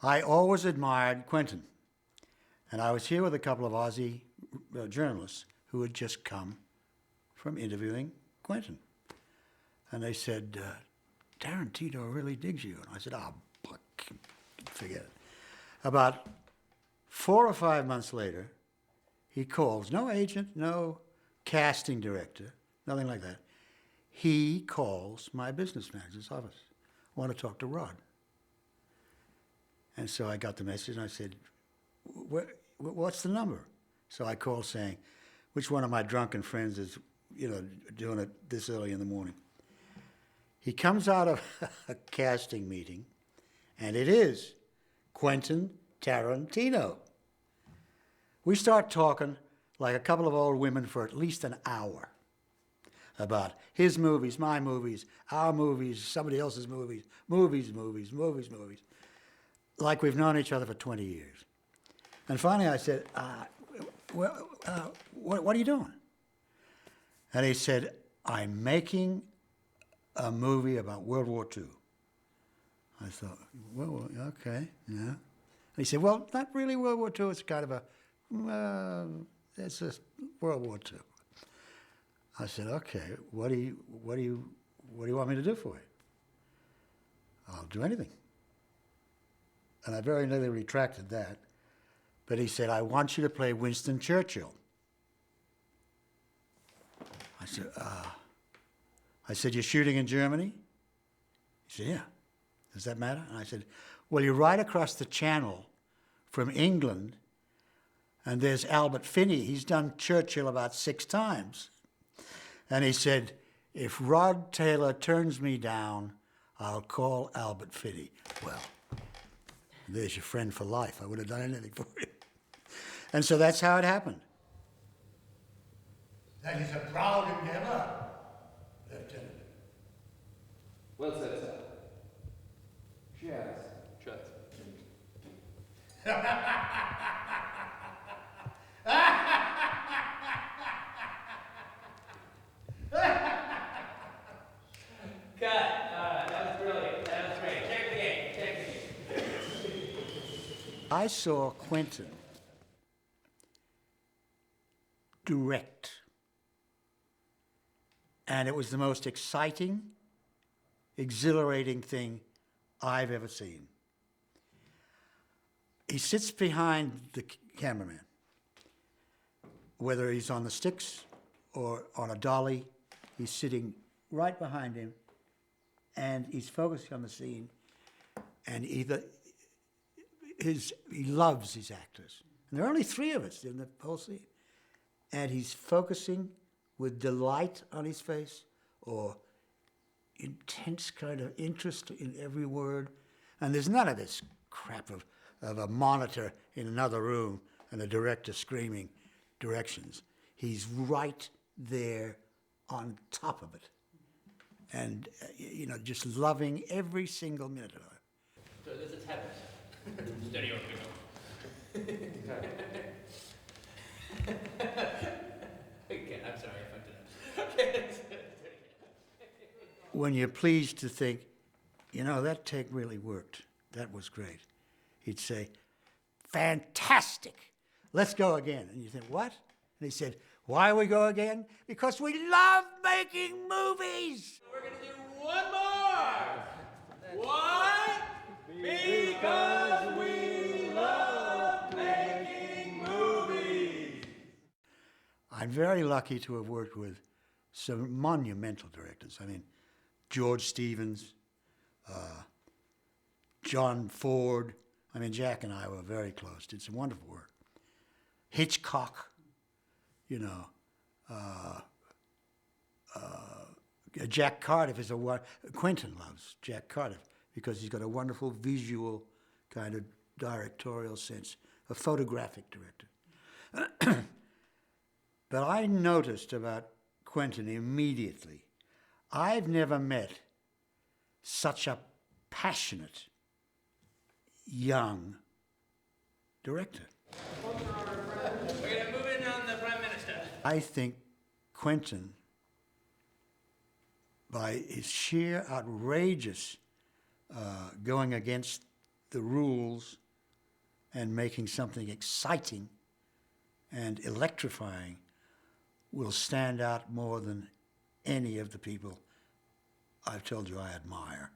I always admired Quentin. And I was here with a couple of Aussie journalists who had just come from interviewing Quentin. And they said, Tarantino really digs you. And I said, forget it. About 4 or 5 months later, he calls, no agent, no casting director, nothing like that. He calls my business manager's office. I want to talk to Rod. And so I got the message and I said, what's the number? So I called saying, which one of my drunken friends is, doing it this early in the morning? He comes out of a casting meeting, and it is Quentin Tarantino. We start talking like a couple of old women for at least an hour about his movies, my movies, our movies, somebody else's movies, movies, like we've known each other for 20 years. And finally I said, what are you doing? And he said, I'm making a movie about World War II. I thought, well, okay, yeah. And he said, well, not really World War II, it's kind of it's a World War II. I said, okay, what do you want me to do for you? I'll do anything. And I very nearly retracted that. But he said, I want you to play Winston Churchill. I said, you're shooting in Germany? He said, yeah. Does that matter? And I said, well, you're right across the channel from England, and there's Albert Finney. He's done Churchill about 6 times. And he said, if Rod Taylor turns me down, I'll call Albert Finney. Well, there's your friend for life. I would have done anything for him. And so that's how it happened. That is a proud endeavor, Lieutenant. Well said, sir. Cheers. Cheers. Cut. That was brilliant. That was great. Check the game. Check the game. I saw Quentin direct, and it was the most exciting, exhilarating thing I've ever seen. He sits behind the cameraman, whether he's on the sticks or on a dolly, he's sitting right behind him, and he's focusing on the scene, and he loves his actors. And there are only 3 of us in the whole scene. And he's focusing with delight on his face or intense kind of interest in every word. And there's none of this crap of a monitor in another room and a director screaming directions. He's right there on top of it. And, just loving every single minute of it. So this is heaven. Steady on, Okay, I'm sorry, I fucked it up. When you're pleased to think, that take really worked. That was great. He'd say, fantastic. Let's go again. And you think, what? And he said, why we go again? Because we love making movies. We're going to do one more. Why? Because we love making movies. I'm very lucky to have worked with some monumental directors. I mean, George Stevens, John Ford. I mean, Jack and I were very close. Did some wonderful work. Hitchcock, Jack Cardiff is Quentin loves Jack Cardiff because he's got a wonderful visual kind of directorial sense, a photographic director. But I noticed about Quentin immediately, I've never met such a passionate, young director. We're going to move in on the Prime Minister. I think Quentin, by his sheer outrageous going against the rules and making something exciting and electrifying will stand out more than any of the people I've told you I admire.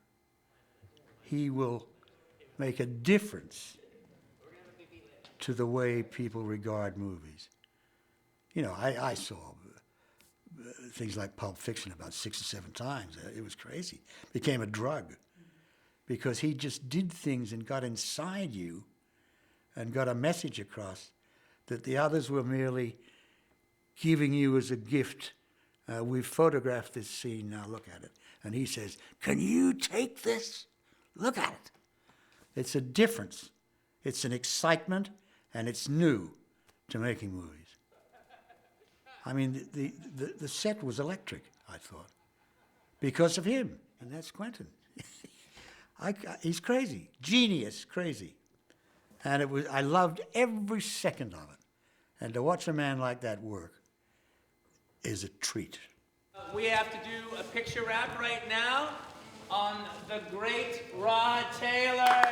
He will make a difference to the way people regard movies. You know, I saw things like Pulp Fiction about 6 or 7 times. It was crazy. It became a drug because he just did things and got inside you and got a message across that the others were merely giving you as a gift. We've photographed this scene, now look at it. And he says, can you take this? Look at it. It's a difference. It's an excitement, and it's new to making movies. I mean, the set was electric, I thought, because of him, and that's Quentin. He's crazy, genius, crazy. And I loved every second of it. And to watch a man like that work is a treat. We have to do a picture wrap right now on the great Rod Taylor.